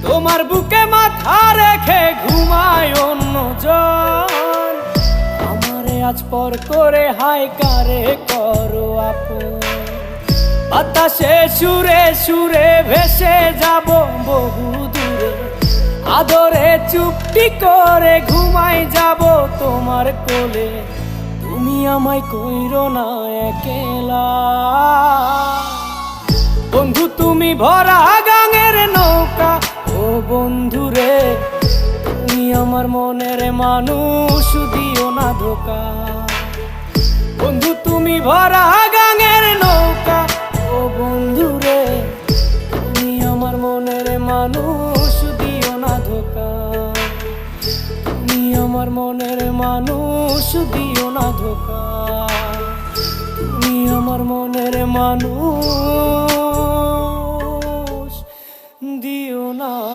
তোমার বুকে মাথা রেখে ঘুমায় অন্যজন, আমারে আজ পর করে হায় কারে করো আপন। বাতাসে সুরে সুরে ভেসে যাব বহু দূরে, আদরে চুপটি করে ঘুমাই যাব তোমার কোলে। তুমি আমায় কইরো না একলা বন্ধু, তুমি ভরা গাঙের নৌকা। ও বন্ধুরে, তুমি আমার মনের মানুষ, দিও না ধোকা। বন্ধু তুমি ভরা গাঙের নৌকা। ও বন্ধুরে, তুমি আমার মনের মানুষ, দিও না ধোকা। তুমি আমার মনের মানুষ, দিও না ধোকা। তুমি আমার মনের মানুষ, দিও না।